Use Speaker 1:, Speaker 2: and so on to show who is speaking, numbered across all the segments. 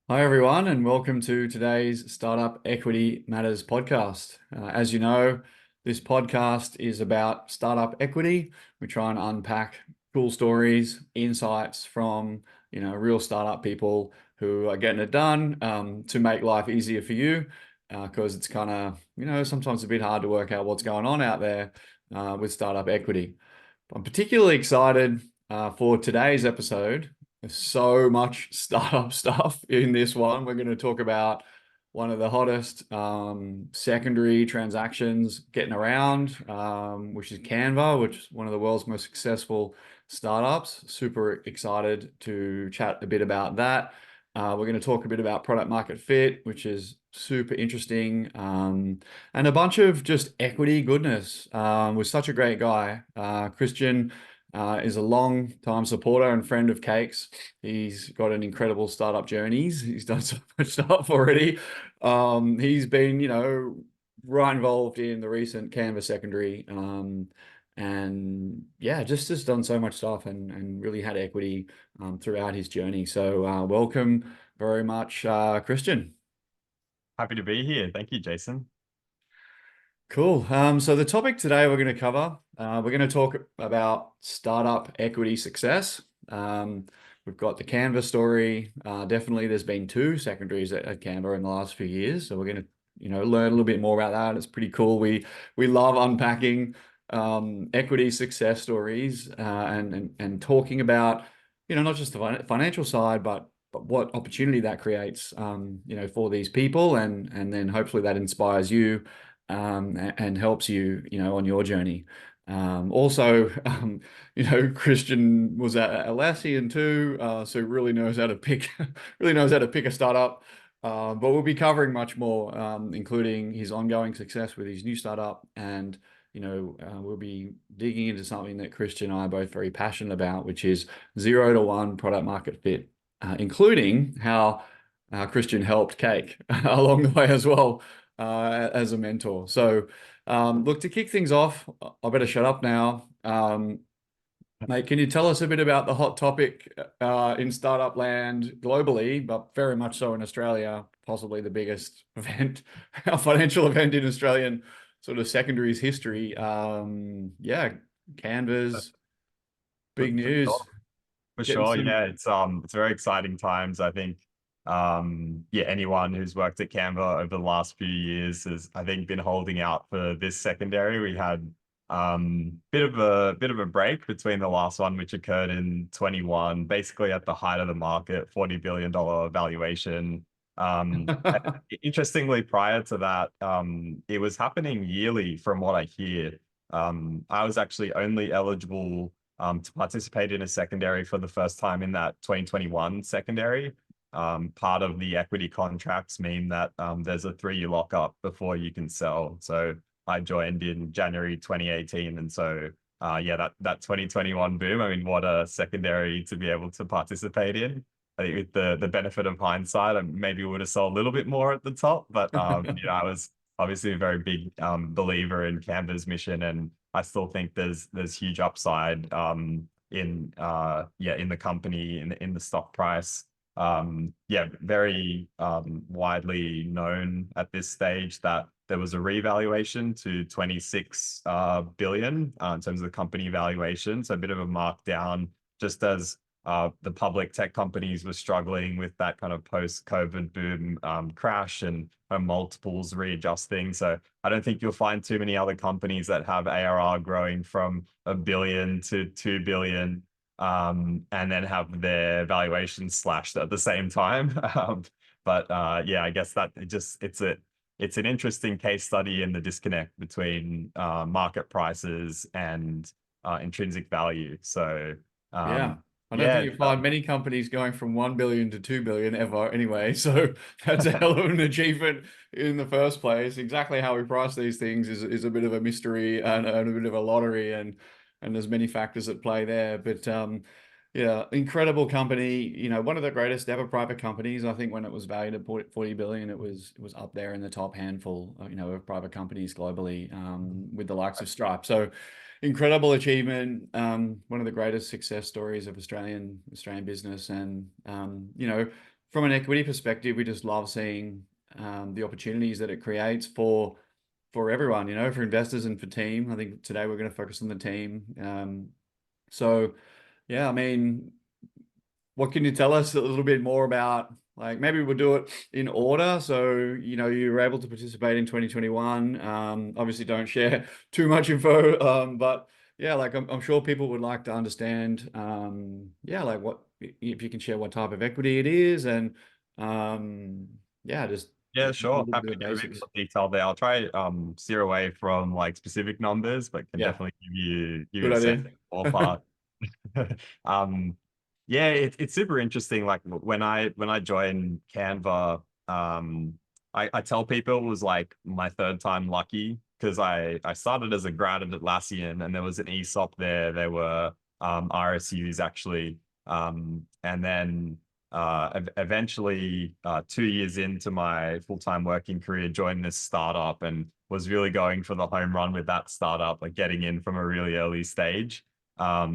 Speaker 1: Hi, everyone, and welcome to today's Startup Equity Matters podcast. As you know, this podcast is about startup equity. We try and unpack cool stories, insights from real startup people who are getting it done to make life easier for you, because it's kind of sometimes a bit hard to work out what's going on out there with startup equity. I'm particularly excited for today's episode. There's so much startup stuff in this one. We're going to talk about one of the hottest secondary transactions getting around, which is Canva, which is one of the world's most successful startups. Super excited to chat a bit about that. We're going to talk a bit about product market fit, which is super interesting, and a bunch of just equity goodness. Was such a great guy. Christian is a long time supporter and friend of Cakes. He's got an incredible startup journeys. He's done so much stuff already. He's been, right involved in the recent Canva secondary. And yeah, just has done so much stuff and really had equity throughout his journey. So welcome very much, Christian.
Speaker 2: Happy to be here. Thank you, Jason.
Speaker 1: Cool. So the topic today we're going to cover, we're going to talk about startup equity success. We've got the Canva story. Definitely, there's been two secondaries at Canva in the last few years, so we're going to, learn a little bit more about that. It's pretty cool. We love unpacking equity success stories and talking about, not just the financial side, but what opportunity that creates, for these people, and then hopefully that inspires you and helps you, on your journey. Also, Christian was at Atlassian too, so really knows how to pick, really knows how to pick a startup. But we'll be covering much more, including his ongoing success with his new startup, and we'll be digging into something that Christian and I are both very passionate about, which is 0 to 1 product market fit, including how Christian helped Cake along the way as well as a mentor. So, look, to kick things off, I better shut up now. Mate, can you tell us a bit about the hot topic in startup land globally, but very much so in Australia, possibly the biggest event, a financial event in Australian sort of secondaries history? Yeah, Canvas,
Speaker 2: For,
Speaker 1: big
Speaker 2: for sure.
Speaker 1: news.
Speaker 2: For
Speaker 1: Getting
Speaker 2: sure.
Speaker 1: some.
Speaker 2: Yeah, it's very exciting times. I think yeah, anyone who's worked at Canva over the last few years has, I think, been holding out for this secondary. We had bit of a break between the last one, which occurred in 21, basically at the height of the market, $40 billion valuation. Interestingly, prior to that, it was happening yearly from what I hear. I was actually only eligible to participate in a secondary for the first time in that 2021 secondary. Part of the equity contracts mean that there's a 3-year lockup before you can sell. So I joined in January 2018, and so yeah, that 2021 boom. I mean, what a secondary to be able to participate in. I think with the benefit of hindsight, I maybe would have sold a little bit more at the top, but I was obviously a very big believer in Canva's mission, and I still think there's huge upside in yeah, in the company, in the stock price. Yeah, very widely known at this stage that there was a revaluation to 26 billion in terms of the company valuation. So a bit of a markdown, just as the public tech companies were struggling with that kind of post-COVID boom crash and multiples readjusting. So I don't think you'll find too many other companies that have ARR growing from 1 billion to 2 billion, and then have their valuation slashed at the same time. But yeah, I guess that it's an interesting case study in the disconnect between market prices and intrinsic value. So
Speaker 1: Yeah. I don't
Speaker 2: yeah,
Speaker 1: think you find many companies going from 1 billion to 2 billion ever anyway. So that's a hell of an achievement in the first place. Exactly how we price these things is a bit of a mystery and a bit of a lottery, and there's many factors at play there. But yeah, incredible company, one of the greatest ever private companies. I think when it was valued at 40 billion, it was up there in the top handful, of private companies globally, with the likes of Stripe. So incredible achievement, one of the greatest success stories of Australian business, and from an equity perspective, we just love seeing the opportunities that it creates for everyone, for investors and for team. I think today we're going to focus on the team. So yeah, I mean, what can you tell us a little bit more about, like, maybe we'll do it in order. So, you were able to participate in 2021. Obviously don't share too much info. But yeah, like I'm sure people would like to understand, yeah, like what, if you can share what type of equity it is and, yeah, just
Speaker 2: Yeah,
Speaker 1: a
Speaker 2: sure.
Speaker 1: little
Speaker 2: Happy
Speaker 1: bit
Speaker 2: to
Speaker 1: of
Speaker 2: give a bit
Speaker 1: basics.
Speaker 2: more detail there. I'll try steer away from like specific numbers, but can
Speaker 1: Yeah,
Speaker 2: definitely give you
Speaker 1: good
Speaker 2: a sense
Speaker 1: idea.
Speaker 2: of ballpark. um yeah, it's super interesting. Like when I joined Canva, I tell people it was like my third time lucky because I started as a grad at Atlassian and there was an ESOP there. There were RSUs actually. And then eventually 2 years into my full-time working career, joined this startup and was really going for the home run with that startup, like getting in from a really early stage.
Speaker 1: How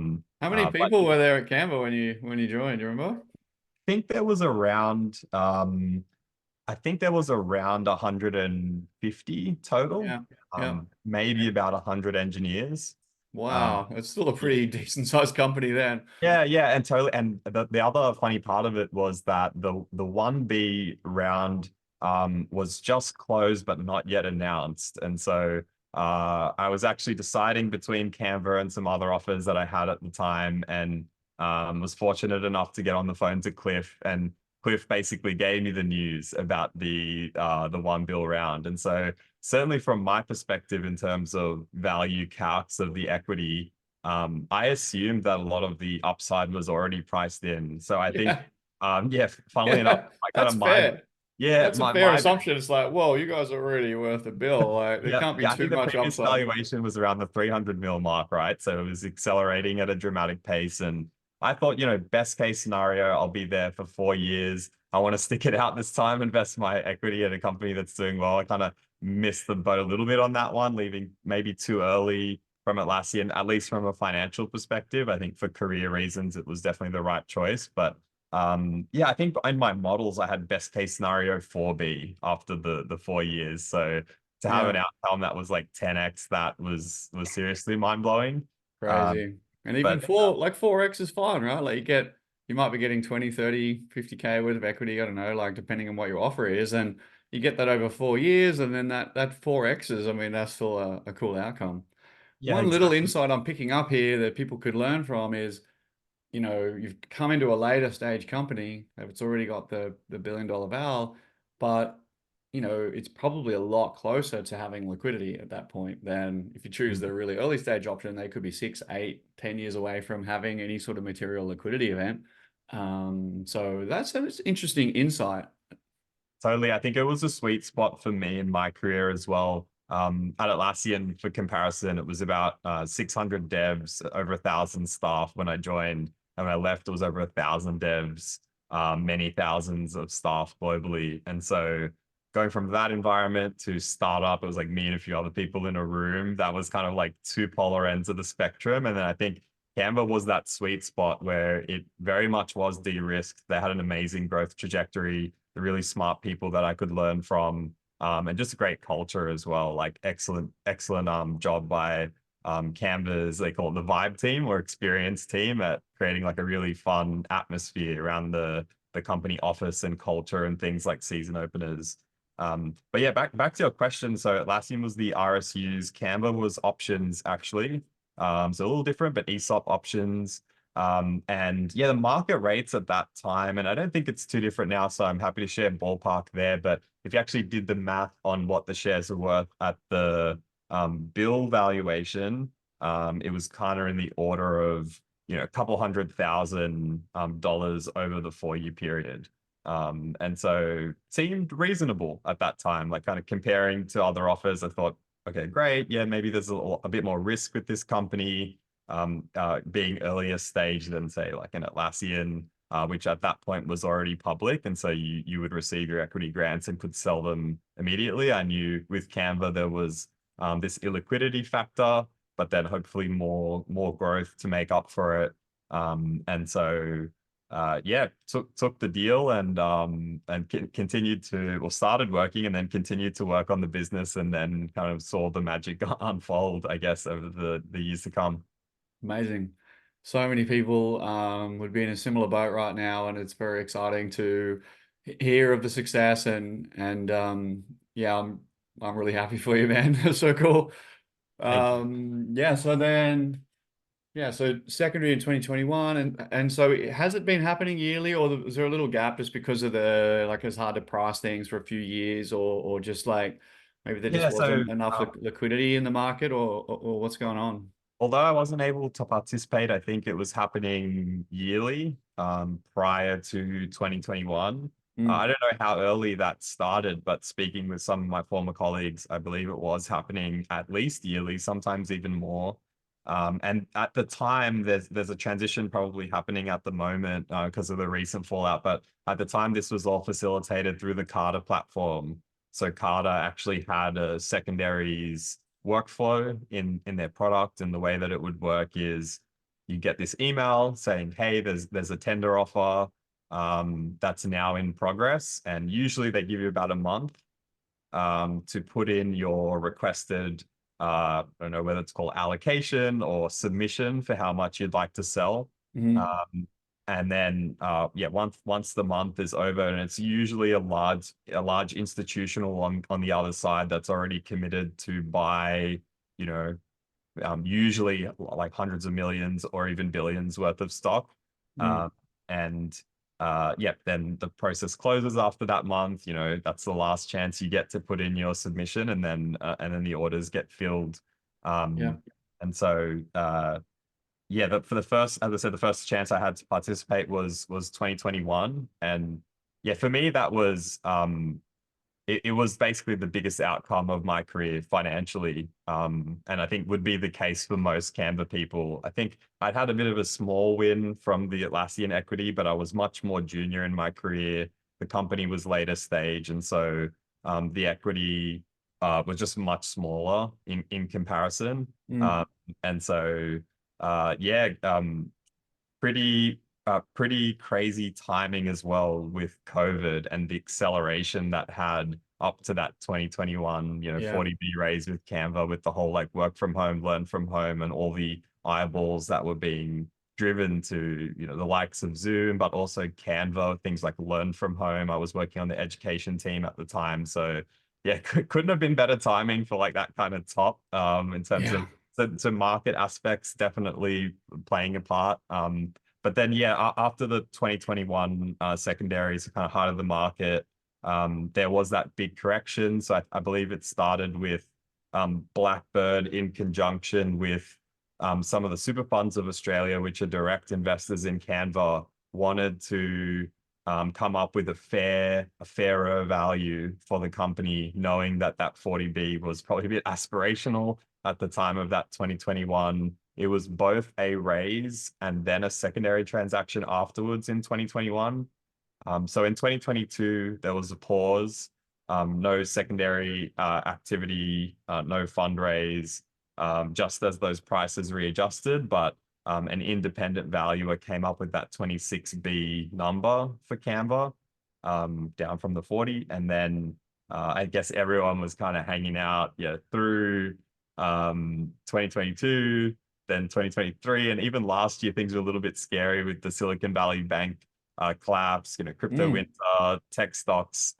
Speaker 1: many
Speaker 2: But
Speaker 1: people were there at Canva when you joined? Do you remember?
Speaker 2: I think there was around I think there was around 150 total,
Speaker 1: Yeah. Yeah.
Speaker 2: maybe about 100 engineers. Um,
Speaker 1: Wow. It's still a pretty decent sized company then.
Speaker 2: Yeah, yeah, and totally. And the other funny part of it was that the 1B round was just closed but not yet announced. And so I was actually deciding between Canva and some other offers that I had at the time, and was fortunate enough to get on the phone to Cliff, and Cliff basically gave me the news about the 1 bill round. And so certainly from my perspective in terms of value calcs of the equity, I assumed that a lot of the upside was already priced in. So I think,
Speaker 1: Yeah.
Speaker 2: yeah, funnily enough,
Speaker 1: Yeah.
Speaker 2: I kind
Speaker 1: That's
Speaker 2: of my,
Speaker 1: fair.
Speaker 2: yeah,
Speaker 1: That's a
Speaker 2: my
Speaker 1: fair
Speaker 2: my
Speaker 1: assumption. It's like, whoa, you guys are already worth a bill. Like there
Speaker 2: Yeah,
Speaker 1: can't be
Speaker 2: yeah. I
Speaker 1: too
Speaker 2: think the
Speaker 1: much
Speaker 2: previous
Speaker 1: upside.
Speaker 2: valuation was around the 300 mil mark, right? So it was accelerating at a dramatic pace. And I thought, best case scenario, I'll be there for 4 years. I want to stick it out this time, invest my equity in a company that's doing well. I kind of missed the boat a little bit on that one, leaving maybe too early from Atlassian, at least from a financial perspective. I think for career reasons, it was definitely the right choice. But yeah, I think in my models, I had best case scenario 4B after the 4 years. So to have an
Speaker 1: Yeah.
Speaker 2: outcome that was like 10x, that was seriously mind blowing. Um,
Speaker 1: Crazy. And even
Speaker 2: but
Speaker 1: 4x is fine, right? Like you might be getting 20, 30, 50K worth of equity. I don't know, like depending on what your offer is. And you get that over 4 years and then that 4x is, I mean, that's still a cool outcome.
Speaker 2: yeah,
Speaker 1: One little
Speaker 2: exactly.
Speaker 1: insight I'm picking up here that people could learn from is, you've come into a later stage company, if it's already got the $1 billion val, but it's probably a lot closer to having liquidity at that point than if you choose the really early stage option. They could be 6, 8, 10 years away from having any sort of material liquidity event. So that's an interesting insight.
Speaker 2: Totally. I think it was a sweet spot for me in my career as well. At Atlassian, for comparison, it was about 600 devs, over 1,000 staff when I joined. And when I left, it was over 1,000 devs, many thousands of staff globally. And so going from that environment to startup, it was like me and a few other people in a room. That was kind of like two polar ends of the spectrum. And then I think Canva was that sweet spot where it very much was de-risked. They had an amazing growth trajectory, the really smart people that I could learn from, and just a great culture as well. Like excellent job by Canva's, they call it the vibe team or experience team, at creating like a really fun atmosphere around the company office and culture and things like season openers. But yeah, back to your question. So Atlassian was the RSUs, Canva was options actually. So a little different, but ESOP options. And yeah, the market rates at that time, and I don't think it's too different now, so I'm happy to share ballpark there. But if you actually did the math on what the shares are worth at the bill valuation, it was kind of in the order of, a couple $100,000 dollars over the 4 year period. And so seemed reasonable at that time, like kind of comparing to other offers. I thought, okay, great. Yeah, maybe there's a bit more risk with this company, being earlier stage than say like an Atlassian, which at that point was already public. And so you would receive your equity grants and could sell them immediately. I knew with Canva there was this illiquidity factor, but then hopefully more growth to make up for it. And so yeah, took the deal and continued to, or started working and then continued to work on the business, and then kind of saw the magic unfold, I guess, over the years to come.
Speaker 1: Amazing. So many people would be in a similar boat right now, and it's very exciting to hear of the success and yeah, I'm really happy for you, man. That's so cool.
Speaker 2: Thank you.
Speaker 1: Yeah, so then yeah, so secondary in 2021, and so has it been happening yearly, or was there a little gap just because of the like it's hard to price things for a few years, or just like maybe there just
Speaker 2: Yeah, so
Speaker 1: wasn't enough liquidity in the market, or what's going on?
Speaker 2: although I wasn't able to participate, I think it was happening yearly prior to 2021. I
Speaker 1: Mm,
Speaker 2: don't know how early that started, but speaking with some of my former colleagues, I believe it was happening at least yearly, sometimes even more. And at the time, there's a transition probably happening at the moment because of the recent fallout. But at the time, this was all facilitated through the Carter platform. So Carter actually had a secondaries workflow in their product, and the way that it would work is you get this email saying, hey, there's a tender offer that's now in progress, and usually they give you about a month to put in your requested I don't know whether it's called allocation or submission for how much you'd like to sell.
Speaker 1: mm,
Speaker 2: Um, and then yeah, once the month is over, and it's usually a large institutional on the other side that's already committed to buy, you know, usually like hundreds of millions or even billions worth of stock.
Speaker 1: mm,
Speaker 2: And yeah, then the process closes after that month. You know, that's the last chance you get to put in your submission, and then the orders get filled.
Speaker 1: yeah,
Speaker 2: And so yeah, for the first, as I said, the first chance I had to participate was 2021, and yeah, for me that was it was basically the biggest outcome of my career financially. And I think would be the case for most Canva people. I think I'd had a bit of a small win from the Atlassian equity, but I was much more junior in my career. The company was later stage, and so the equity was just much smaller in comparison.
Speaker 1: mm,
Speaker 2: Um, and so yeah, pretty crazy timing as well with COVID and the acceleration that had up to that 2021,
Speaker 1: yeah,
Speaker 2: 40B raise with Canva, with the whole like work from home, learn from home, and all the eyeballs that were being driven to, the likes of Zoom, but also Canva, things like learn from home. I was working on the education team at the time. So yeah, couldn't have been better timing for like that kind of top in terms
Speaker 1: yeah,
Speaker 2: of so market aspects definitely playing a part. But then, yeah, after the 2021 secondaries, kind of height of the market, there was that big correction. So I believe it started with Blackbird in conjunction with some of the super funds of Australia, which are direct investors in Canva, wanted to come up with a fairer value for the company, knowing that that 40B was probably a bit aspirational at the time of that 2021. It was both a raise and then a secondary transaction afterwards in 2021. So in 2022, there was a pause, no secondary activity, no fundraise, just as those prices readjusted. But an independent valuer came up with that 26B number for Canva, down from the 40. And then I guess everyone was kind of hanging out, yeah, through 2022, then 2023, and even last year, things were a little bit scary with the Silicon Valley Bank collapse, crypto
Speaker 1: mm,
Speaker 2: winter, tech stocks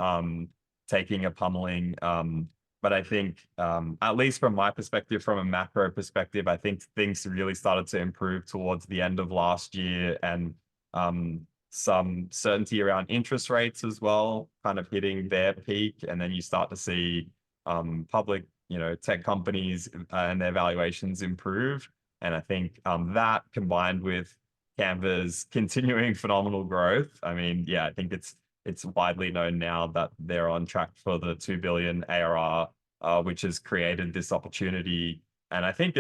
Speaker 2: taking a pummeling. But I think, at least from my perspective, from a macro perspective, I think things really started to improve towards the end of last year, and some certainty around interest rates as well, kind of hitting their peak. And then you start to see public, tech companies and their valuations improve. And I think that combined with Canva's continuing phenomenal growth. I mean, yeah, I think it's widely known now that they're on track for the 2 billion ARR, which has created this opportunity. And I think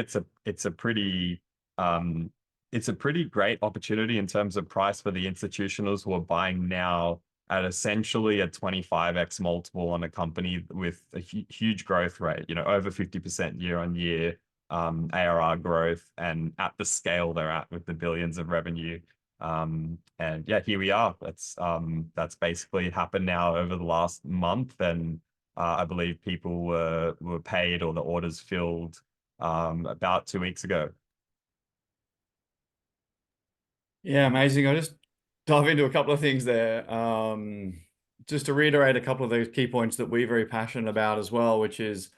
Speaker 2: um, it's a pretty great opportunity in terms of price for the institutionals who are buying now at essentially a 25x multiple on a company with a huge growth rate, over 50% year on year ARR growth, and at the scale they're at with the billions of revenue. And yeah, here we are. That's basically happened now over the last month, and I believe people were paid or the orders filled about 2 weeks ago.
Speaker 1: Yeah, amazing. I'll just dive into a couple of things there. Just to reiterate a couple of those key points that we're very passionate about as well, which is,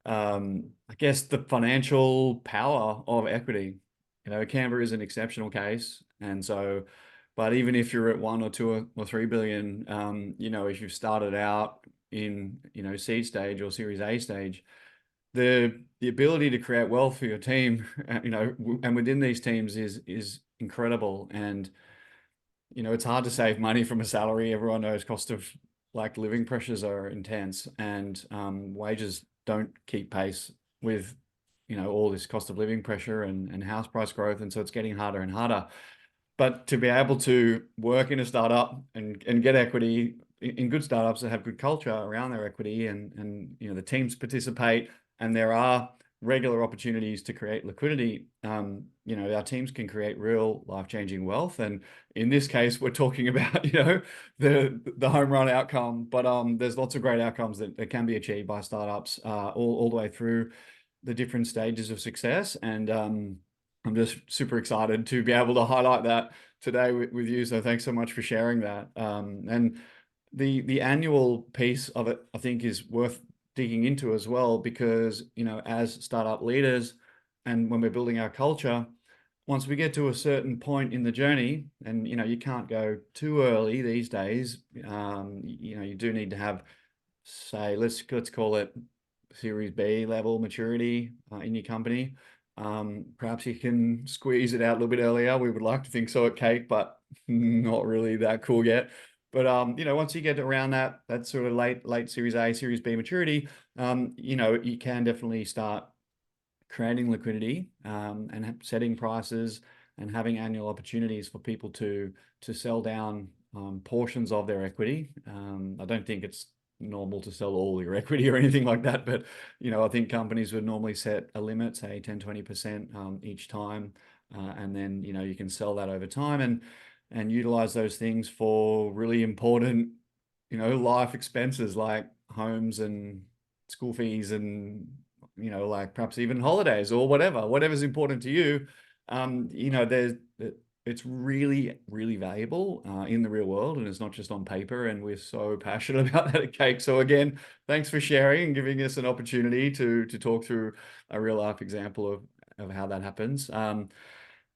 Speaker 1: I guess, the financial power of equity. Canva is an exceptional case. And so, but even if you're at 1 or 2 or 3 billion, if you've started out in, seed stage or Series A stage, the ability to create wealth for your team, and within these teams is incredible. And it's hard to save money from a salary. Everyone knows cost of like living pressures are intense, and wages don't keep pace with all this cost of living pressure and house price growth, and so it's getting harder and harder. But to be able to work in a startup and get equity in good startups that have good culture around their equity, and the teams participate, and there are regular opportunities to create liquidity. Our teams can create real life-changing wealth. And in this case, we're talking about, the home run outcome, but there's lots of great outcomes that can be achieved by startups, all the way through the different stages of success. And I'm just super excited to be able to highlight that today with you. So thanks so much for sharing that. And the annual piece of it, I think, is worth digging into as well, because, as startup leaders and when we're building our culture, once we get to a certain point in the journey, and, you can't go too early these days, you do need to have, say, let's call it Series B level maturity in your company. Perhaps you can squeeze it out a little bit earlier. We would like to think so at Cake, but not really that cool yet. But once you get around that sort of late Series A, Series B maturity, you can definitely start creating liquidity, and setting prices and having annual opportunities for people to sell down portions of their equity. I don't think it's normal to sell all your equity or anything like that, but I think companies would normally set a limit, say 10-20% each time, and then you can sell that over time and utilize those things for really important life expenses like homes and school fees, and like perhaps even holidays or whatever's important to you. There's it's really, really valuable in the real world, and it's not just on paper. And we're so passionate about that at Cake. So again, thanks for sharing and giving us an opportunity to talk through a real life example of how that happens. The last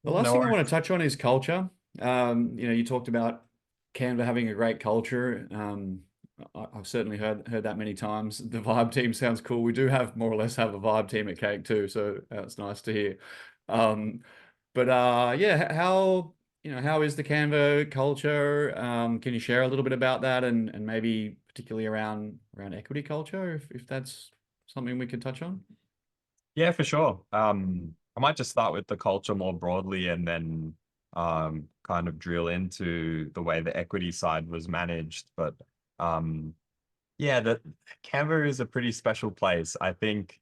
Speaker 2: No
Speaker 1: thing I want
Speaker 2: worries.
Speaker 1: to touch on is culture. You talked about Canva having a great culture. I've certainly heard that many times. The vibe team sounds cool. We do have more or less have a vibe team at Cake too, so that's nice to hear. Um, but yeah, how is the Canva culture? Can you share a little bit about that, and maybe particularly around equity culture, if that's something we could touch on?
Speaker 2: Yeah, for sure. I might just start with the culture more broadly and then kind of drill into the way the equity side was managed. But yeah, the Canva is a pretty special place. I think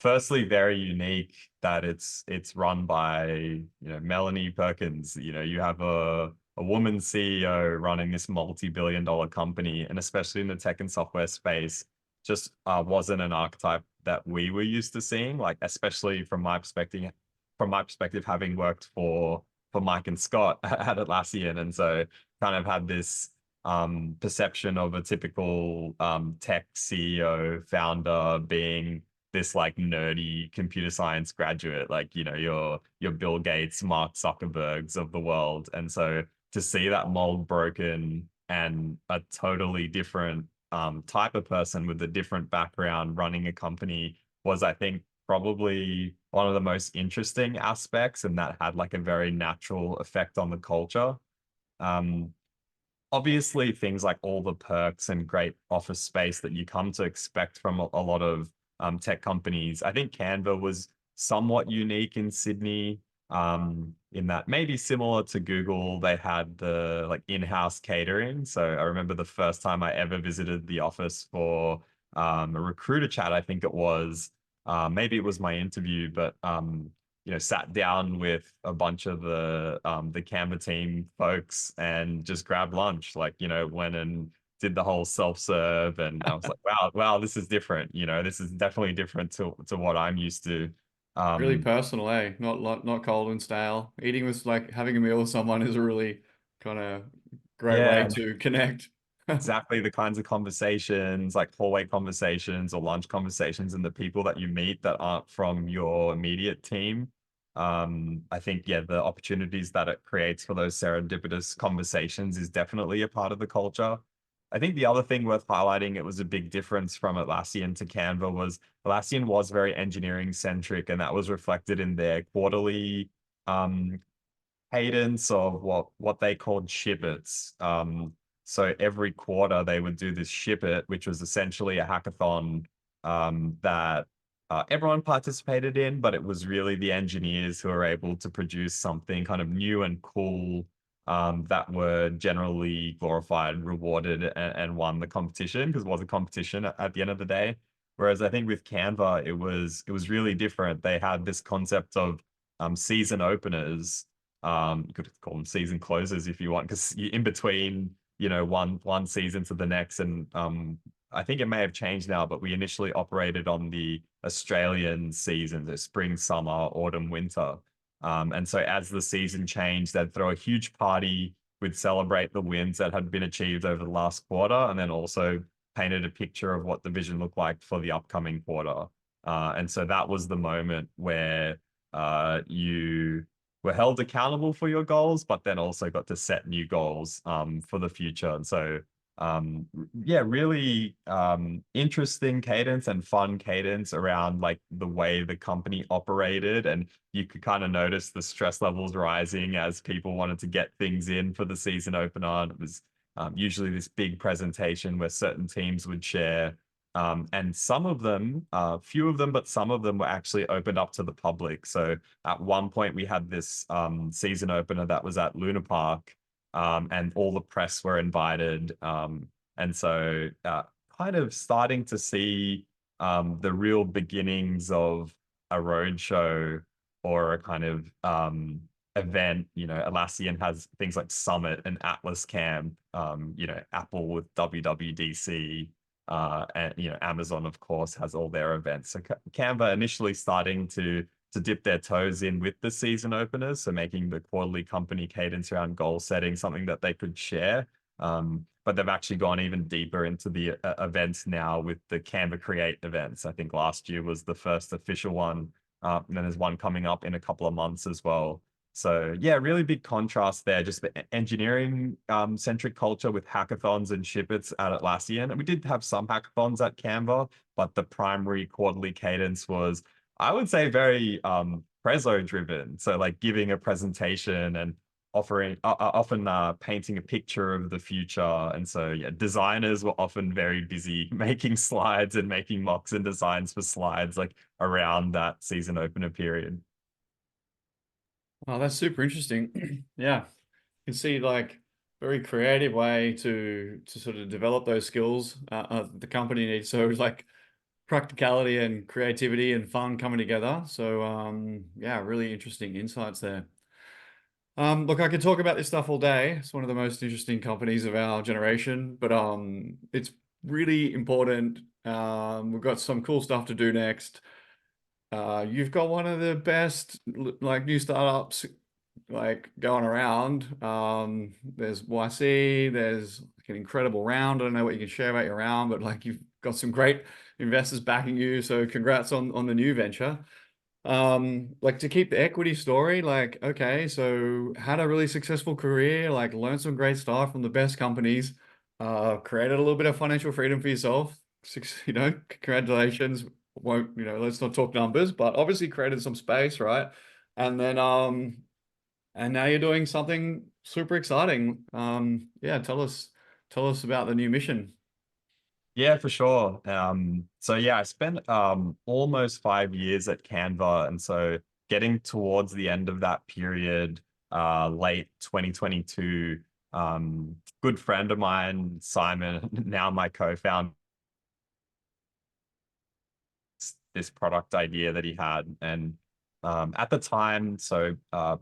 Speaker 2: firstly very unique that it's run by, Melanie Perkins. You have a woman CEO running this multi-billion dollar company, and especially in the tech and software space, just wasn't an archetype that we were used to seeing, like especially from my perspective, having worked for Mike and Scott at Atlassian. And so kind of had this perception of a typical tech CEO founder being this like nerdy computer science graduate, like your Bill Gates, Mark Zuckerbergs of the world. And so to see that mold broken and a totally different type of person with a different background running a company was, I think, probably one of the most interesting aspects, and that had like a very natural effect on the culture. Um, Obviously things like all the perks and great office space that you come to expect from a lot of tech companies. I think Canva was somewhat unique in Sydney, in that maybe similar to Google, they had the like in-house catering. So I remember the first time I ever visited the office for a recruiter chat, I think it was, maybe it was my interview, but sat down with a bunch of the Canva team folks and just grabbed lunch, like, went and did the whole self-serve. And I was like, wow, this is different. This is definitely different to what I'm used to.
Speaker 1: Really
Speaker 2: Um,
Speaker 1: personal, eh? Not cold and stale. Eating with like having a meal with someone is a really kind of great way
Speaker 2: yeah,
Speaker 1: to connect.
Speaker 2: exactly the kinds of conversations, like hallway conversations or lunch conversations, and the people that you meet that aren't from your immediate team. I think, yeah, the opportunities that it creates for those serendipitous conversations is definitely a part of the culture. I think the other thing worth highlighting, it was a big difference from Atlassian to Canva, was Atlassian was very engineering centric, and that was reflected in their quarterly um, cadence of what they called ship-its. So every quarter they would do this ship-it, which was essentially a hackathon that everyone participated in, but it was really the engineers who were able to produce something kind of new and cool that were generally glorified, rewarded, and won the competition, because it was a competition at the end of the day. Whereas I think with Canva, it was really different. They had this concept of season openers. You could call them season closers if you want, because in between, one season to the next. And I think it may have changed now, but we initially operated on the Australian season, the spring, summer, autumn, winter. And so as the season changed, they'd throw a huge party, we'd celebrate the wins that had been achieved over the last quarter, and then also painted a picture of what the vision looked like for the upcoming quarter. And so that was the moment where you were held accountable for your goals, but then also got to set new goals for the future. And so, yeah, really interesting cadence and fun cadence around like the way the company operated. And you could kind of notice the stress levels rising as people wanted to get things in for the season opener. And it was usually this big presentation where certain teams would share. And some of them, few of them, but some of them were actually opened up to the public. So at one point, we had this season opener that was at Luna Park, and all the press were invited. And so, kind of starting to see the real beginnings of a roadshow or a kind of event. Atlassian has things like Summit and Atlas Camp, Apple with WWDC. And Amazon, of course, has all their events. So Canva initially starting to dip their toes in with the season openers, so making the quarterly company cadence around goal setting something that they could share. But they've actually gone even deeper into the events now with the Canva Create events. I think last year was the first official one, and then there's one coming up in a couple of months as well. So yeah, really big contrast there. Just the engineering centric culture with hackathons and ship-its at Atlassian. And we did have some hackathons at Canva, but the primary quarterly cadence was, I would say, very Prezzo driven. So like giving a presentation and offering often painting a picture of the future. And so yeah, designers were often very busy making slides and making mocks and designs for slides like around that season opener period.
Speaker 1: Oh, that's super interesting. Yeah, you can see like very creative way to sort of develop those skills the company needs. So it's like practicality and creativity and fun coming together. So yeah, really interesting insights there. Look, I could talk about this stuff all day. It's one of the most interesting companies of our generation, but it's really important. We've got some cool stuff to do next. You've got one of the best like new startups like going around. There's YC, there's like an incredible round. I don't know what you can share about your round, but like you've got some great investors backing you. So congrats on the new venture. Like to keep the equity story, like, okay, so had a really successful career, like learned some great stuff from the best companies, created a little bit of financial freedom for yourself. Congratulations. Won't, let's not talk numbers, but obviously created some space, right? And then and now you're doing something super exciting. Yeah, tell us about the new mission.
Speaker 2: Yeah, for sure. So yeah, I spent almost 5 years at Canva, and so getting towards the end of that period, late 2022, good friend of mine, Simon, now my co-founder, this product idea that he had, and At the time, so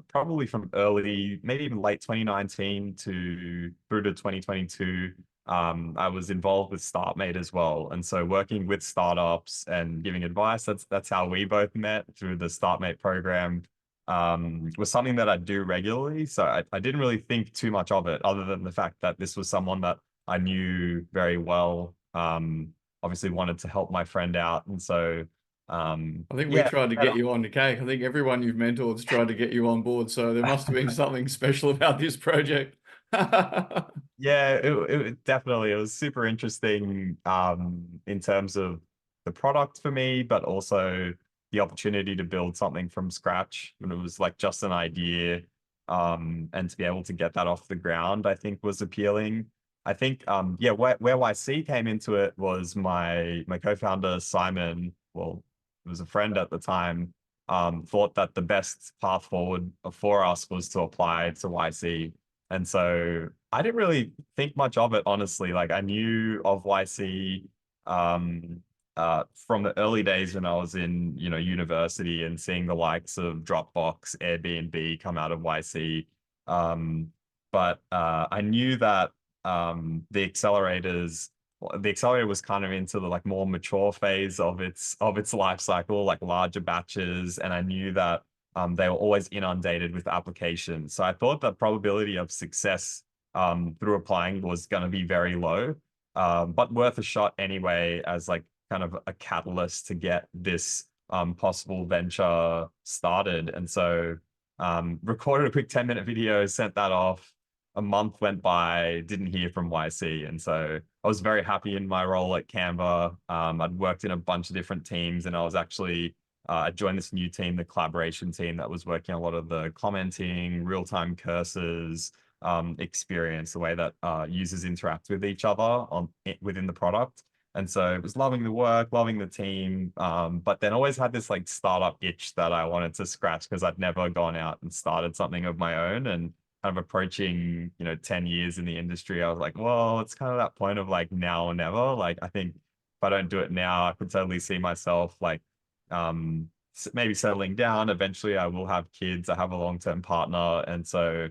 Speaker 2: probably from early, maybe even late 2019 to through to 2022, I was involved with StartMate as well. And so working with startups and giving advice, that's how we both met through the StartMate program, was something that I do regularly. So I didn't really think too much of it, other than the fact that this was someone that I knew very well. Obviously wanted to help my friend out. And so
Speaker 1: I think we
Speaker 2: yeah,
Speaker 1: tried to get you on the cake. I think everyone you've mentored's tried to get you on board. So there must have been something special about this project.
Speaker 2: yeah, it definitely it was super interesting in terms of the product for me, but also the opportunity to build something from scratch when it was like just an idea, and to be able to get that off the ground, I think was appealing. I think yeah, where YC came into it was my co-founder Simon, well, he was a friend at the time, thought that the best path forward for us was to apply to YC. And so I didn't really think much of it, honestly. Like I knew of YC from the early days when I was in, university and seeing the likes of Dropbox, Airbnb come out of YC. Um, but I knew that the accelerator was kind of into the like more mature phase of its life cycle, like larger batches, and I knew that they were always inundated with applications. So I thought the probability of success through applying was going to be very low, but worth a shot anyway, as like kind of a catalyst to get this possible venture started. And so recorded a quick 10-minute video, sent that off. A month went by, didn't hear from YC. And so I was very happy in my role at Canva. I'd worked in a bunch of different teams, and I was actually I joined this new team, the collaboration team, that was working a lot of the commenting, real-time cursors, experience, the way that users interact with each other within the product. And so it was loving the work, loving the team, but then always had this like startup itch that I wanted to scratch because I'd never gone out and started something of my own. And kind of approaching, 10 years in the industry, I was like, well, it's kind of that point of like now or never. Like, I think if I don't do it now, I could totally see myself like maybe settling down. Eventually, I will have kids. I have a long-term partner. And so,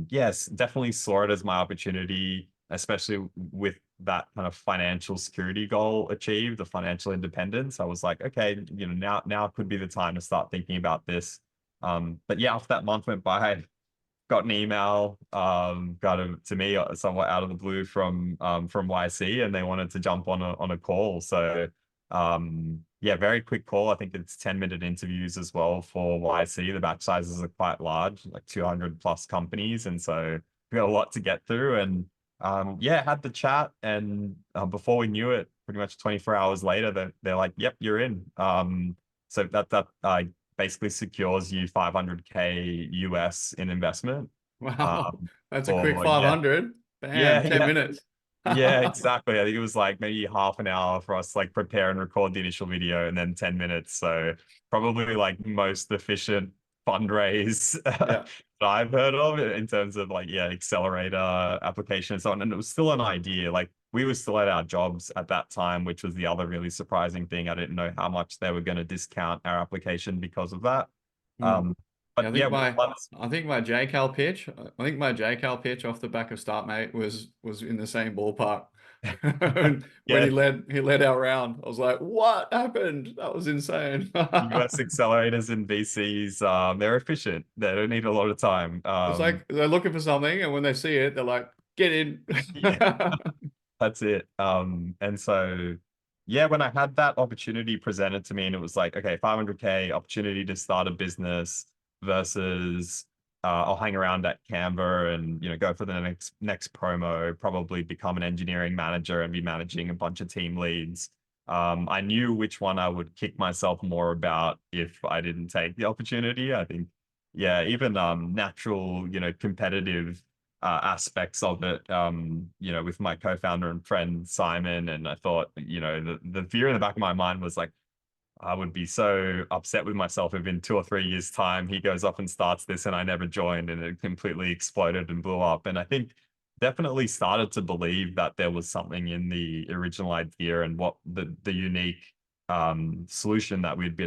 Speaker 2: yes, definitely saw it as my opportunity, especially with that kind of financial security goal achieved, the financial independence. I was like, okay, now could be the time to start thinking about this. But yeah, after that month went by, got an email, got to me somewhat out of the blue from YC, and they wanted to jump on a call. So yeah, very quick call. I think it's 10-minute interviews as well for YC. The batch sizes are quite large, like 200 plus companies, and so we got a lot to get through. And yeah, had the chat, and before we knew it, pretty much 24 hours later, they're like, "Yep, you're in." So that basically secures you 500K US in investment.
Speaker 1: Wow.
Speaker 2: Um,
Speaker 1: That's a quick
Speaker 2: for yeah,
Speaker 1: 500. Bam,
Speaker 2: yeah,
Speaker 1: 10
Speaker 2: yeah,
Speaker 1: minutes.
Speaker 2: yeah, exactly. I think it was like maybe half an hour for us to like prepare and record the initial video, and then 10 minutes. So probably like most efficient fundraise
Speaker 1: Yeah.
Speaker 2: that I've heard of in terms of like, yeah, accelerator application and so on. And it was still an idea. Like we were still at our jobs at that time, which was the other really surprising thing. I didn't know how much they were going to discount our application because of that.
Speaker 1: Hmm.
Speaker 2: Um,
Speaker 1: Yeah,
Speaker 2: but yeah,
Speaker 1: I think my JCal pitch, I think my JCal pitch off the back of StartMate was in the same ballpark. When
Speaker 2: yeah,
Speaker 1: he led our round, I was like, what happened? That was insane.
Speaker 2: US accelerators and VCs, they're efficient. They don't need a lot of time.
Speaker 1: It's like they're looking for something, and when they see it, they're like, get in.
Speaker 2: Yeah, that's it. And so, yeah, when I had that opportunity presented to me, and it was like, okay, 500K opportunity to start a business versus I'll hang around at Canva and go for the next promo, probably become an engineering manager and be managing a bunch of team leads. I knew which one I would kick myself more about if I didn't take the opportunity. I think, yeah, even natural, competitive aspects of it, with my co-founder and friend Simon. And I thought, the fear in the back of my mind was like, I would be so upset with myself if in 2 or 3 years' time he goes off and starts this and I never joined and it completely exploded and blew up. And I think definitely started to believe that there was something in the original idea and what the unique solution that we'd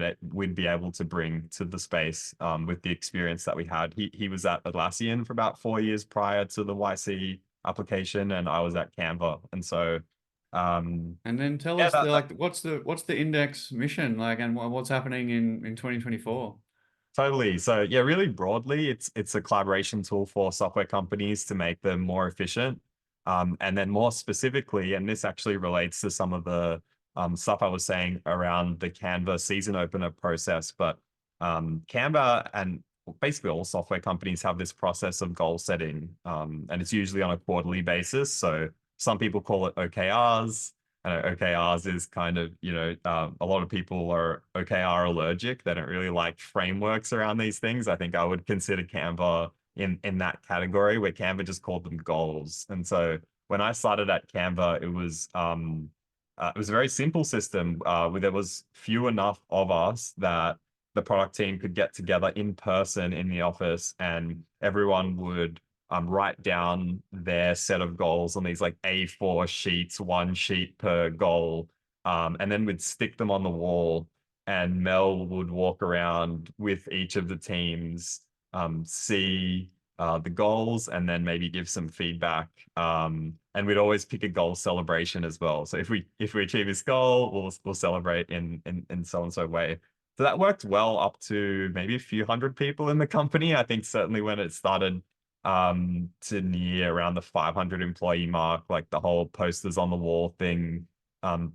Speaker 2: be able to bring to the space with the experience that we had. He was at Atlassian for about 4 years prior to the YC application, and I was at Canva. And so
Speaker 1: And then tell
Speaker 2: yeah,
Speaker 1: us
Speaker 2: that
Speaker 1: what's the index mission like, and what's happening in 2024?
Speaker 2: totally. So yeah, really broadly, it's a collaboration tool for software companies to make them more efficient. And then more specifically, and this actually relates to some of the stuff I was saying around the Canva season opener process, but Canva and basically all software companies have this process of goal setting, and it's usually on a quarterly basis. So some people call it OKRs. And OKRs is kind of, a lot of people are OKR allergic. They don't really like frameworks around these things. I think I would consider Canva in that category, where Canva just called them goals. And so when I started at Canva, it was a very simple system where there was few enough of us that the product team could get together in person in the office, and everyone would write down their set of goals on these like A4 sheets, one sheet per goal. And then we'd stick them on the wall, and Mel would walk around with each of the teams, see the goals, and then maybe give some feedback. And we'd always pick a goal celebration as well. So if we achieve this goal, we'll celebrate in so and so way. So that worked well up to maybe a few hundred people in the company. I think certainly when it started to near around the 500 employee mark, like the whole posters on the wall thing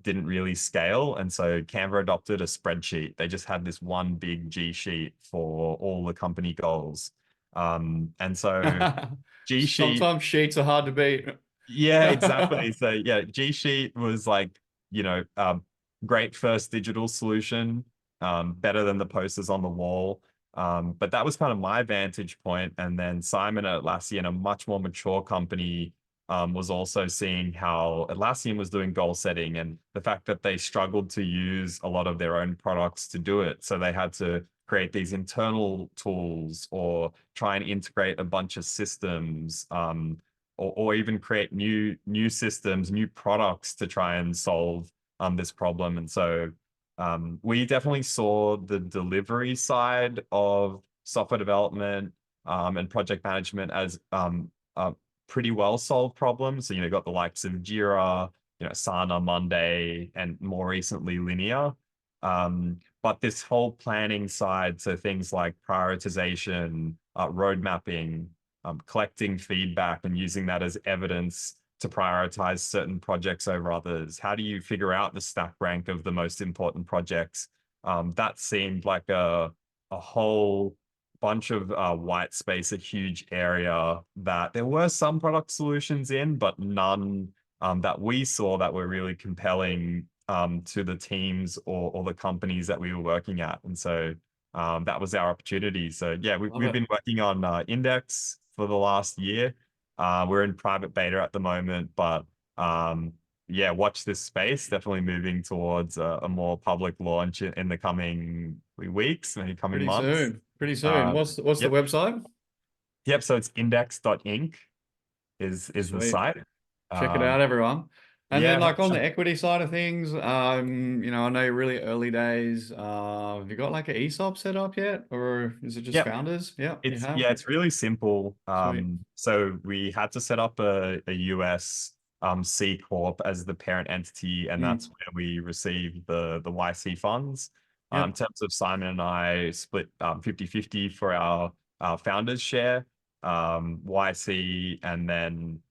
Speaker 2: didn't really scale. And so Canva adopted a spreadsheet. They just had this one big G sheet for all the company goals. And so G sheet,
Speaker 1: Sometimes sheets are hard to beat.
Speaker 2: yeah, exactly. So yeah, G sheet was like, great first digital solution, better than the posters on the wall. But that was kind of my vantage point. And then Simon at Atlassian, a much more mature company, was also seeing how Atlassian was doing goal setting, and the fact that they struggled to use a lot of their own products to do it. So they had to create these internal tools or try and integrate a bunch of systems, or even create new systems, new products to try and solve this problem. And so we definitely saw the delivery side of software development and project management as a pretty well solved problem. So, you got the likes of Jira, Asana, Monday, and more recently Linear. But this whole planning side, so things like prioritization, road mapping, collecting feedback and using that as evidence to prioritize certain projects over others. How do you figure out the stack rank of the most important projects? That seemed like a whole bunch of white space, a huge area that there were some product solutions in, but none that we saw that were really compelling to the teams or the companies that we were working at. And so that was our opportunity. So yeah,
Speaker 1: Love
Speaker 2: we've
Speaker 1: it.
Speaker 2: been working on Index for the last year. We're in private beta at the moment, but yeah, watch this space. Definitely moving towards a more public launch in the coming weeks, maybe coming
Speaker 1: Pretty
Speaker 2: months.
Speaker 1: soon. Pretty soon. What's the
Speaker 2: Yep.
Speaker 1: website?
Speaker 2: Yep. So it's index.inc is the
Speaker 1: Sweet.
Speaker 2: site.
Speaker 1: Check it
Speaker 2: Um,
Speaker 1: out, everyone. And then,
Speaker 2: yeah.
Speaker 1: like, on the equity side of things, I know you're really early days. Have you got like an ESOP set up yet, or is it just
Speaker 2: Yep.
Speaker 1: founders? Yeah, you
Speaker 2: It's
Speaker 1: have.
Speaker 2: yeah, it's really simple.
Speaker 1: Sweet.
Speaker 2: So we had to set up a US C Corp as the parent entity, and that's
Speaker 1: Mm,
Speaker 2: where we received the YC funds. In
Speaker 1: yep.
Speaker 2: terms of Simon and I split 50-50 for our founders share, YC, and then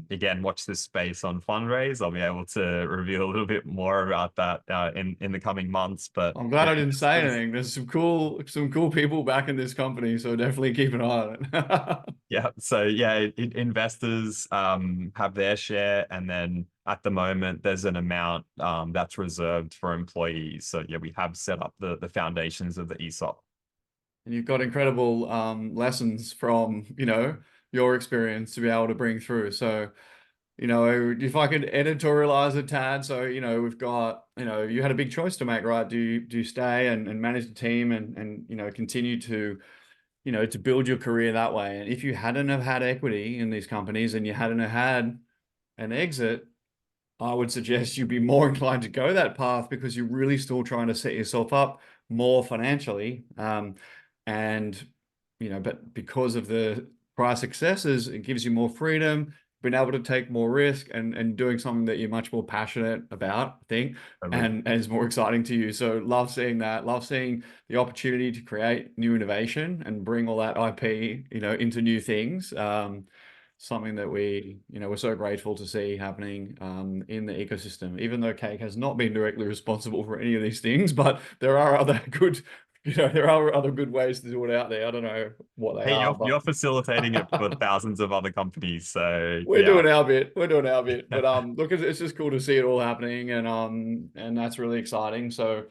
Speaker 2: again, watch this space on fundraise. I'll be able to reveal a little bit more about that in the coming months. But
Speaker 1: I'm glad
Speaker 2: yeah,
Speaker 1: I didn't say anything. There's some cool people back in this company, so definitely keep an eye on it.
Speaker 2: yeah. So yeah, investors have their share, and then at the moment there's an amount that's reserved for employees. So yeah, we have set up the foundations of the ESOP.
Speaker 1: And you've got incredible lessons from, your experience to be able to bring through. So, if I could editorialize a tad, so, we've got, you had a big choice to make, right? Do you stay and manage the team and continue to, to build your career that way? And if you hadn't have had equity in these companies and you hadn't have had an exit, I would suggest you'd be more inclined to go that path because you're really still trying to set yourself up more financially. And, but because of the prior successes, it gives you more freedom, being able to take more risk and doing something that you're much more passionate about, I think,
Speaker 2: Totally.
Speaker 1: and is more exciting to you. So love seeing that, love seeing the opportunity to create new innovation and bring all that IP, into new things. Something that we're so grateful to see happening in the ecosystem, even though Cake has not been directly responsible for any of these things, but there are other good, there are other good ways to do it out there. I don't know what they
Speaker 2: Hey,
Speaker 1: are,
Speaker 2: you're
Speaker 1: but
Speaker 2: facilitating it for thousands of other companies. So
Speaker 1: we're
Speaker 2: yeah.
Speaker 1: doing our bit. We're doing our bit. But look, it's just cool to see it all happening, and that's really exciting. So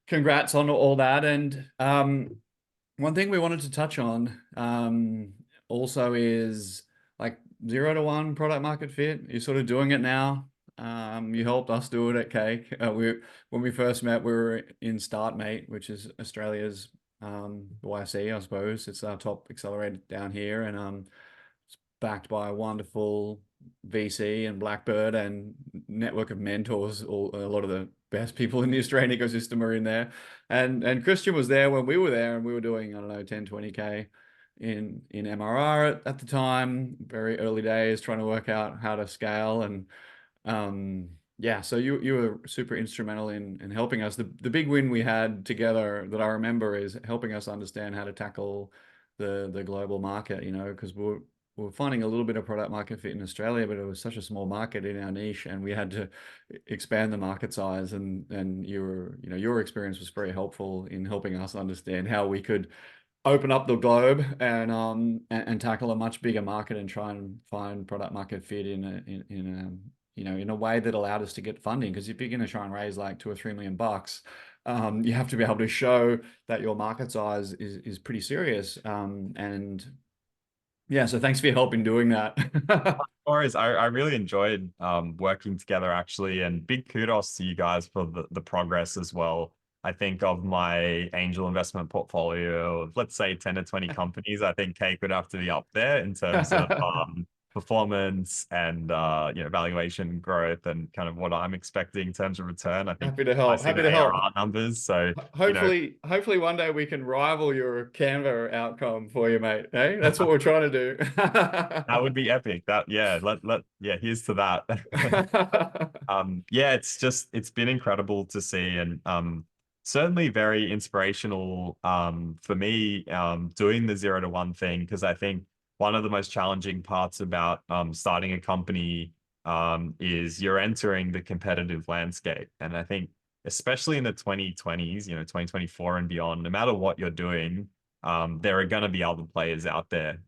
Speaker 1: congrats on all that. And one thing we wanted to touch on also is like 0 to 1 product market fit. You're sort of doing it now. You helped us do it at Cake. When we first met, we were in StartMate, which is Australia's YC, I suppose. It's our top accelerator down here, and it's backed by a wonderful VC and Blackbird and network of mentors. A lot of the best people in the Australian ecosystem are in there. And Christian was there when we were there, and we were doing, I don't know, 10, 20K in MRR at the time, very early days, trying to work out how to scale. And yeah, so you were super instrumental in helping us. The big win we had together that I remember is helping us understand how to tackle the global market, because we're finding a little bit of product market fit in Australia, but it was such a small market in our niche, and we had to expand the market size. And your experience was very helpful in helping us understand how we could open up the globe and tackle a much bigger market and try and find product market fit in a way that allowed us to get funding. Because if you're going to try and raise like 2 or 3 million bucks, you have to be able to show that your market size is pretty serious. And yeah, so thanks for your help in doing that.
Speaker 2: Or I really enjoyed working together actually, and big kudos to you guys for the progress as well. I think of my angel investment portfolio of let's say 10 to 20 companies, I think Cake would have to be up there in terms of performance and valuation growth and kind of what I'm expecting in terms of return. I think
Speaker 1: Happy to
Speaker 2: I
Speaker 1: help.
Speaker 2: see
Speaker 1: Happy
Speaker 2: the
Speaker 1: to help.
Speaker 2: ARR numbers. So,
Speaker 1: Hopefully one day we can rival your Canva outcome for you, mate. Hey, that's what we're trying to
Speaker 2: that would be epic. That yeah, yeah, here's to that.
Speaker 1: do.
Speaker 2: Yeah, it's been incredible to see, and certainly very inspirational for me doing the 0 to 1 thing, because I think one of the most challenging parts about starting a company is you're entering the competitive landscape. And I think especially in the 2020s, 2024 and beyond, no matter what you're doing, there are going to be other players out there,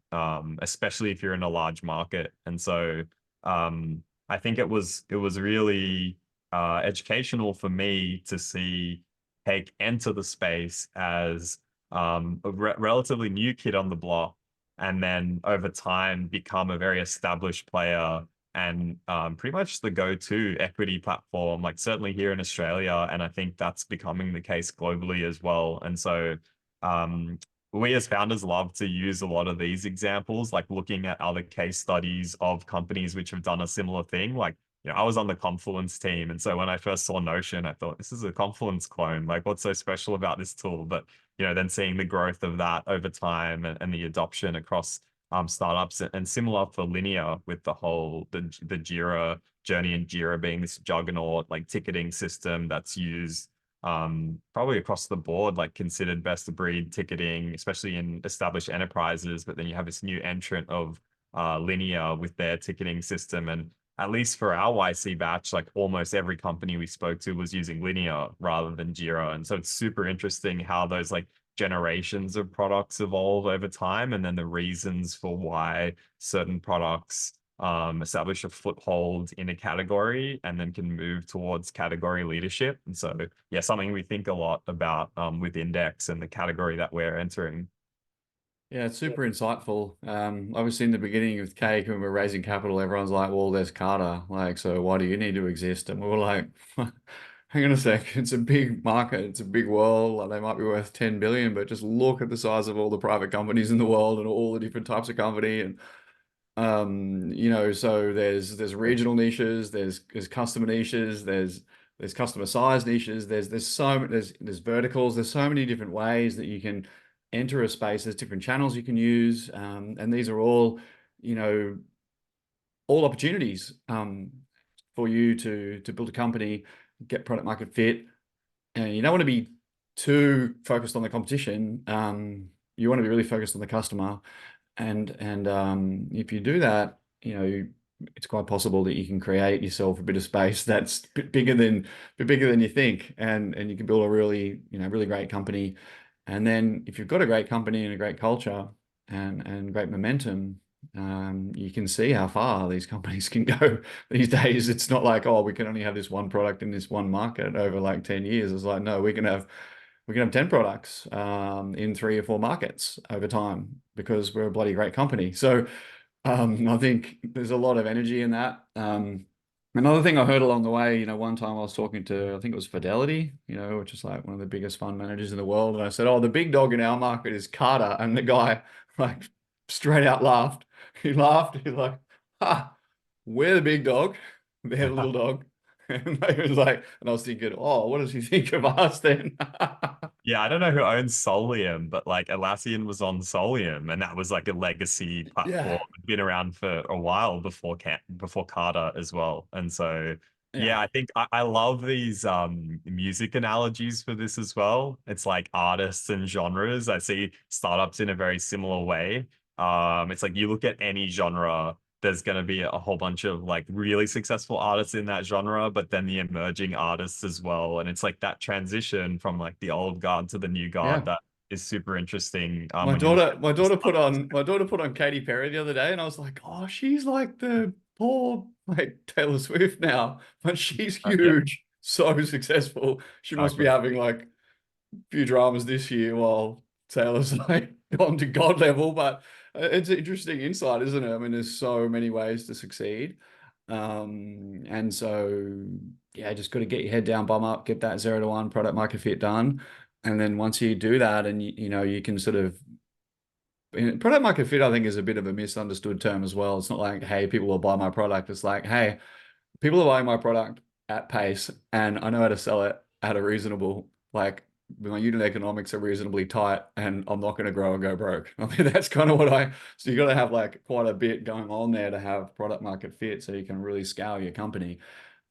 Speaker 2: especially if you're in a large market. And so I think it was really educational for me to see Cake enter the space as a relatively new kid on the block, and then over time become a very established player and pretty much the go-to equity platform, like certainly here in Australia, and I think that's becoming the case globally as well. And so um, we as founders love to use a lot of these examples, like looking at other case studies of companies which have done a similar thing. Like, I was on the Confluence team. And so when I first saw Notion, I thought, this is a Confluence clone. Like, what's so special about this tool? But, then seeing the growth of that over time and the adoption across startups, and similar for Linear with the Jira journey, and Jira being this juggernaut like ticketing system that's used probably across the board, like considered best of breed ticketing, especially in established enterprises. But then you have this new entrant of Linear with their ticketing system. And at least for our YC batch, like almost every company we spoke to was using Linear rather than Jira. And so it's super interesting how those like generations of products evolve over time, and then the reasons for why certain products establish a foothold in a category and then can move towards category leadership. And so, yeah, something we think a lot about with Index and the category that we're entering.
Speaker 1: Yeah, it's super insightful. Obviously in the beginning with Cake, when we were raising capital, everyone's like, well, there's Carter. Like, so why do you need to exist? And we were like, hang on a sec, it's a big market, it's a big world. Like, they might be worth 10 billion, but just look at the size of all the private companies in the world and all the different types of company. And So there's regional niches, there's customer niches, there's customer size niches, there's verticals, there's so many different ways that you can enter a space, there's different channels you can use, and these are all, you know, all opportunities for you to build a company, get product market fit, and you don't want to be too focused on the competition. You want to be really focused on the customer. And if you do that, it's quite possible that you can create yourself a bit of space that's a bit bigger than you think, and you can build a really great company. And then if you've got a great company and a great culture and great momentum, you can see how far these companies can go these days. It's not like, oh, we can only have this one product in this one market over like 10 years. It's like, no, we can have 10 products in 3 or 4 markets over time because we're a bloody great company. So I think there's a lot of energy in that. Another thing I heard along the way, one time I was talking to, I think it was Fidelity, which is like one of the biggest fund managers in the world. And I said, oh, the big dog in our market is Carter. And the guy like straight out laughed. He laughed. He's like, ha, we're the big dog. They're the little dog. And I was like, and I was thinking, oh, what does he think of us then?
Speaker 2: Yeah, I don't know who owns Solium, but like Atlassian was on Solium, and that was like a legacy platform.
Speaker 1: Yeah.
Speaker 2: It'd been around for a while before Carter as well. And so yeah,
Speaker 1: Yeah.
Speaker 2: I think I love these music analogies for this as well. It's like artists and genres. I see startups in a very similar way. It's like you look at any genre, there's going to be a whole bunch of like really successful artists in that genre, but then the emerging artists as well. And it's like that transition from like the old guard to the new guard
Speaker 1: Yeah.
Speaker 2: that is super interesting.
Speaker 1: My
Speaker 2: When you look
Speaker 1: daughter,
Speaker 2: at
Speaker 1: my
Speaker 2: the
Speaker 1: daughter put
Speaker 2: startups.
Speaker 1: on my daughter put on Katy Perry the other day, and I was like, oh, she's like the poor like Taylor Swift now, but she's
Speaker 2: Yeah,
Speaker 1: huge, so successful. She must be
Speaker 2: exactly.
Speaker 1: having like a few dramas this year while Taylor's like gone to God level. But it's an interesting insight, isn't it? I mean, there's so many ways to succeed. And so yeah, just got to get your head down, bum up, get that 0 to 1 product market fit done. And then once you do that and you can sort of product market fit, I think is a bit of a misunderstood term as well. It's not like, hey, people will buy my product. It's like, hey, people are buying my product at pace and I know how to sell it at a reasonable, like my unit economics are reasonably tight and I'm not going to grow and go broke. I mean, that's kind of so you got to have like quite a bit going on there to have product market fit so you can really scale your company.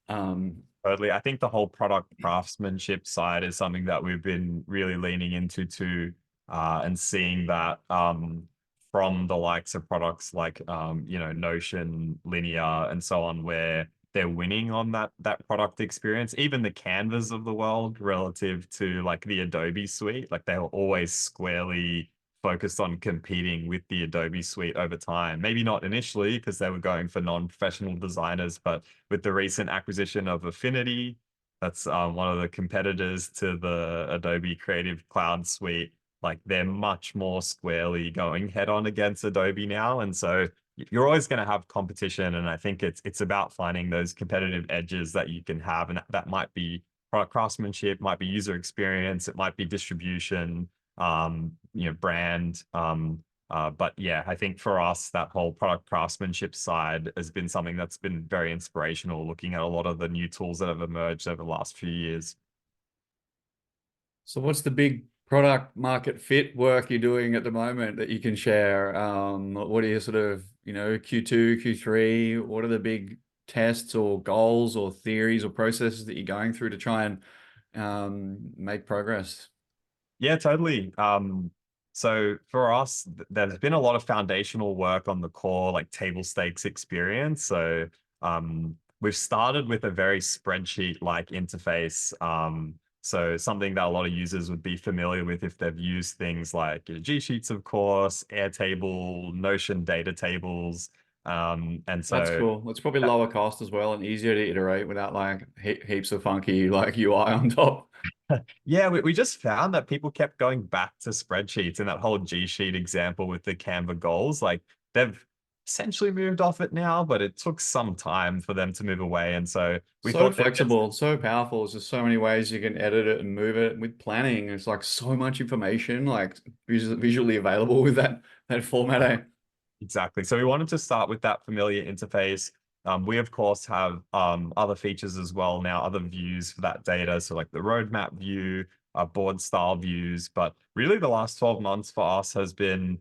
Speaker 1: Um,
Speaker 2: Totally. I think the whole product craftsmanship side is something that we've been really leaning into too, and seeing that from the likes of products like Notion, Linear, and so on, where they're winning on that product experience. Even the Canvas of the world relative to like the Adobe suite, like they're always squarely focused on competing with the Adobe suite over time. Maybe not initially because they were going for non-professional designers, but with the recent acquisition of Affinity, that's one of the competitors to the Adobe Creative Cloud suite. Like they're much more squarely going head on against Adobe now, and so you're always going to have competition. And I think it's about finding those competitive edges that you can have, and that might be product craftsmanship, might be user experience, it might be distribution, brand. But yeah, I think for us, that whole product craftsmanship side has been something that's been very inspirational, looking at a lot of the new tools that have emerged over the last few years.
Speaker 1: so what's the big product market fit work you're doing at the moment that you can share? What are your sort of, Q2, Q3? What are the big tests or goals or theories or processes that you're going through to try and make progress?
Speaker 2: Yeah, totally. So for us, there's been a lot of foundational work on the core, like table stakes experience. So we've started with a very spreadsheet-like interface. So something that a lot of users would be familiar with if they've used things like G Sheets, of course, Airtable, Notion data tables. And
Speaker 1: That's
Speaker 2: so
Speaker 1: cool. It's probably lower cost as well and easier to iterate without like heaps of funky like UI on top.
Speaker 2: yeah, we just found that people kept going back to spreadsheets, and that whole G Sheet example with the Canva goals. Like they've essentially moved off it now, but it took some time for them to move away. And so we
Speaker 1: So
Speaker 2: thought there's
Speaker 1: flexible, so powerful. There's just so many ways you can edit it and move it. With planning, it's like so much information, like visually available with that format. Eh?
Speaker 2: Exactly. So we wanted to start with that familiar interface. We of course have other features as well now, other views for that data. So like the roadmap view, board style views. But really the last 12 months for us has been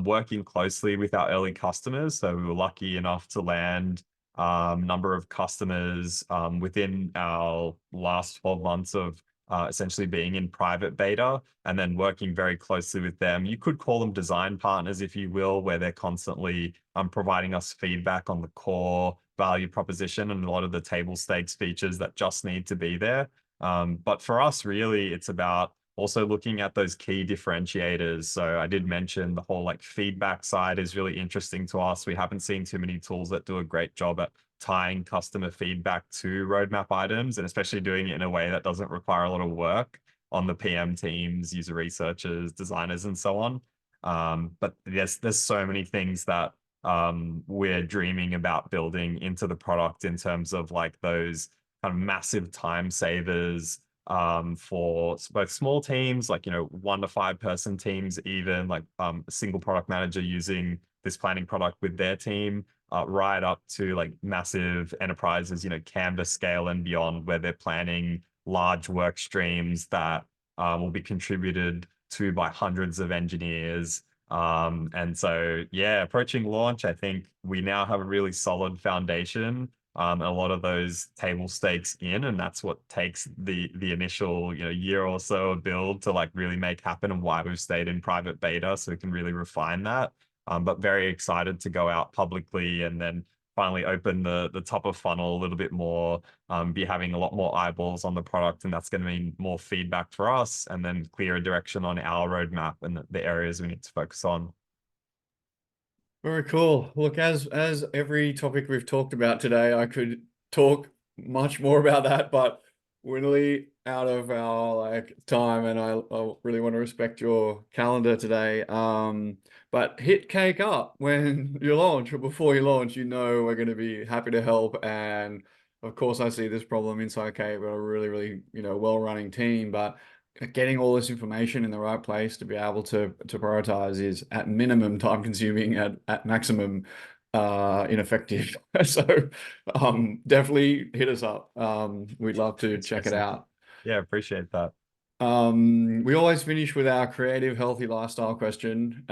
Speaker 2: working closely with our early customers. So we were lucky enough to land number of customers within our last 12 months of essentially being in private beta and then working very closely with them. You could call them design partners, if you will, where they're constantly providing us feedback on the core value proposition and a lot of the table stakes features that just need to be there. But for us, really, it's about also looking at those key differentiators. So I did mention the whole like feedback side is really interesting to us. We haven't seen too many tools that do a great job at tying customer feedback to roadmap items, and especially doing it in a way that doesn't require a lot of work on the PM teams, user researchers, designers, and so on. But there's so many things that we're dreaming about building into the product in terms of like those kind of massive time savers for both small teams, like, 1 to 5 person teams, even like a single product manager using this planning product with their team, right up to like massive enterprises, Canva scale and beyond, where they're planning large work streams that will be contributed to by hundreds of engineers. And so, yeah, approaching launch, I think we now have a really solid foundation, a lot of those table stakes in, and that's what takes the initial, year or so of build to like really make happen, and why we've stayed in private beta so we can really refine that. But very excited to go out publicly and then finally open the top of funnel a little bit more, be having a lot more eyeballs on the product, and that's going to mean more feedback for us, and then clearer direction on our roadmap and the areas we need to focus on.
Speaker 1: Very cool. Look, as every topic we've talked about today, I could talk much more about that, but we're nearly out of our like time, and I really want to respect your calendar today. But hit cake up when you launch or before you launch. We're going to be happy to help. And of course, I see this problem inside Cake. We're a really, really, well-running team, but getting all this information in the right place to be able to prioritize is at minimum time consuming, at maximum ineffective. So definitely hit us up. We'd love to
Speaker 2: Thanks,
Speaker 1: check it
Speaker 2: Jason.
Speaker 1: out.
Speaker 2: Yeah, appreciate that.
Speaker 1: We always finish with our creative, healthy lifestyle question.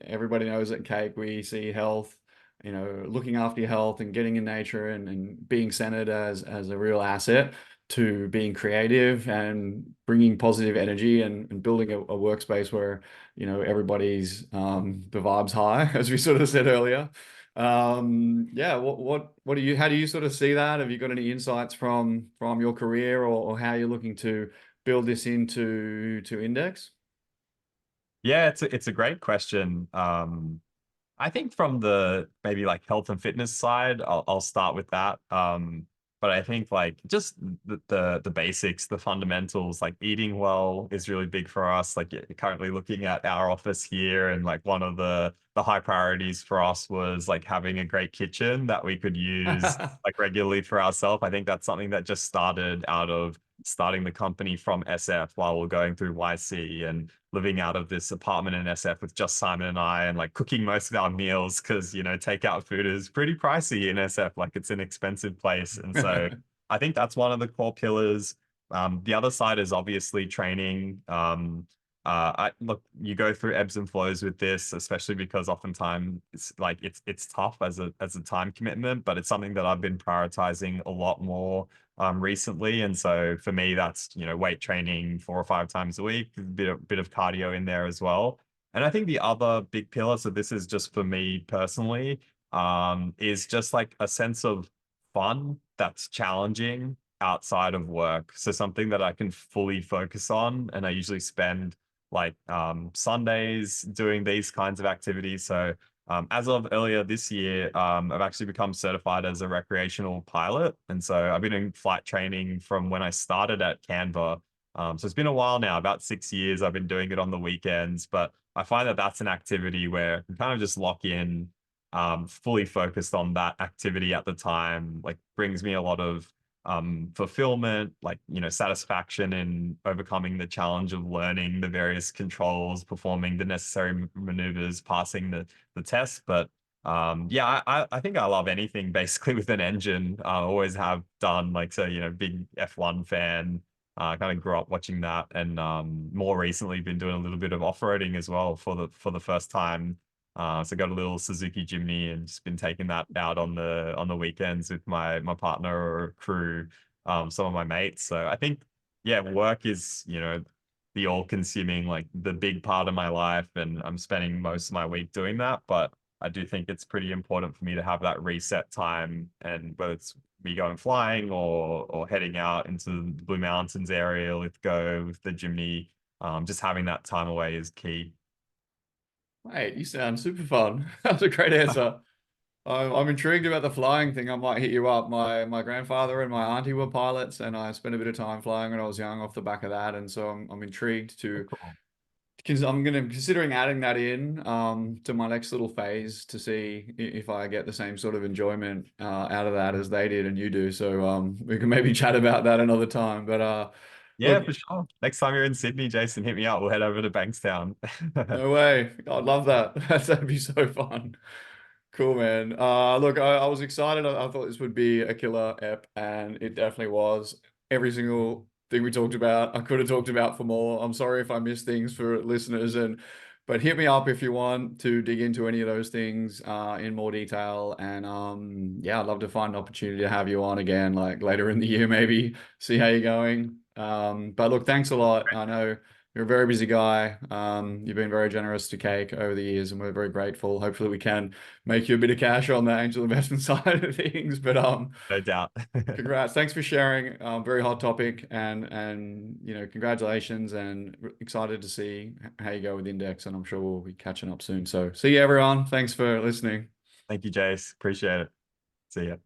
Speaker 1: Everybody knows at Cake we see health, looking after your health and getting in nature and being centered as a real asset to being creative and bringing positive energy and building a workspace where, everybody's the vibe's high, as we sort of said earlier. Yeah, how do you sort of see that? Have you got any insights from your career, or how you're looking to build this into Index?
Speaker 2: Yeah, it's a great question. I think from the maybe like health and fitness side, I'll start with that. But I think like just the basics, the fundamentals, like eating well is really big for us. Like currently looking at our office here, and like one of the high priorities for us was like having a great kitchen that we could use like regularly for ourselves. I think that's something that just started out of starting the company from SF while we're going through YC, and living out of this apartment in SF with just Simon and I, and like cooking most of our meals because, takeout food is pretty pricey in SF. Like it's an expensive place. And so I think that's one of the core pillars. The other side is obviously training. Look, you go through ebbs and flows with this, especially because oftentimes it's tough as a time commitment, but it's something that I've been prioritizing a lot more recently. And so for me, that's, weight training 4 or 5 times a week, a bit of cardio in there as well. And I think the other big pillar, so this is just for me personally, is just like a sense of fun that's challenging outside of work. So something that I can fully focus on. And I usually spend like Sundays doing these kinds of activities. So as of earlier this year, I've actually become certified as a recreational pilot. And so I've been in flight training from when I started at Canva. So it's been a while now, about 6 years. I've been doing it on the weekends, but I find that that's an activity where you kind of just lock in, fully focused on that activity at the time, like brings me a lot of fulfillment, like, satisfaction in overcoming the challenge of learning the various controls, performing the necessary maneuvers, passing the test. But yeah, I think I love anything basically with an engine. I always have done, like, so, big F1 fan. Kind of grew up watching that, and more recently been doing a little bit of off-roading as well for the first time. So got a little Suzuki Jimny and just been taking that out on the weekends with my partner or crew, some of my mates. So I think, yeah, work is, the all-consuming, like the big part of my life, and I'm spending most of my week doing that. But I do think it's pretty important for me to have that reset time, and whether it's me going flying or heading out into the Blue Mountains area with the Jimny, just having that time away is key.
Speaker 1: Mate, you sound super fun. That's a great answer. I'm intrigued about the flying thing. I might hit you up. My grandfather and my auntie were pilots, and I spent a bit of time flying when I was young off the back of that. And so I'm intrigued to,
Speaker 2: Cool.
Speaker 1: because I'm gonna considering adding that in to my next little phase to see if I get the same sort of enjoyment out of that as they did and you do. So we can maybe chat about that another time. But
Speaker 2: Yeah,
Speaker 1: look,
Speaker 2: for sure. Next time you're in Sydney, Jason, hit me up. We'll head over to Bankstown.
Speaker 1: no way. I'd love that. That'd be so fun. Cool, man. Look, I was excited. I thought this would be a killer ep, and it definitely was. Every single thing we talked about, I could have talked about for more. I'm sorry if I missed things for listeners, but hit me up if you want to dig into any of those things in more detail. And yeah, I'd love to find an opportunity to have you on again, like later in the year, maybe see how you're going. But look, thanks a lot. I know. You're a very busy guy. You've been very generous to Cake over the years, and we're very grateful. Hopefully, we can make you a bit of cash on the angel investment side of things. But
Speaker 2: No doubt.
Speaker 1: congrats. Thanks for sharing. Very hot topic, and congratulations, and excited to see how you go with Index, and I'm sure we'll be catching up soon. So see you everyone. Thanks for listening.
Speaker 2: Thank you, Jace. Appreciate it. See ya.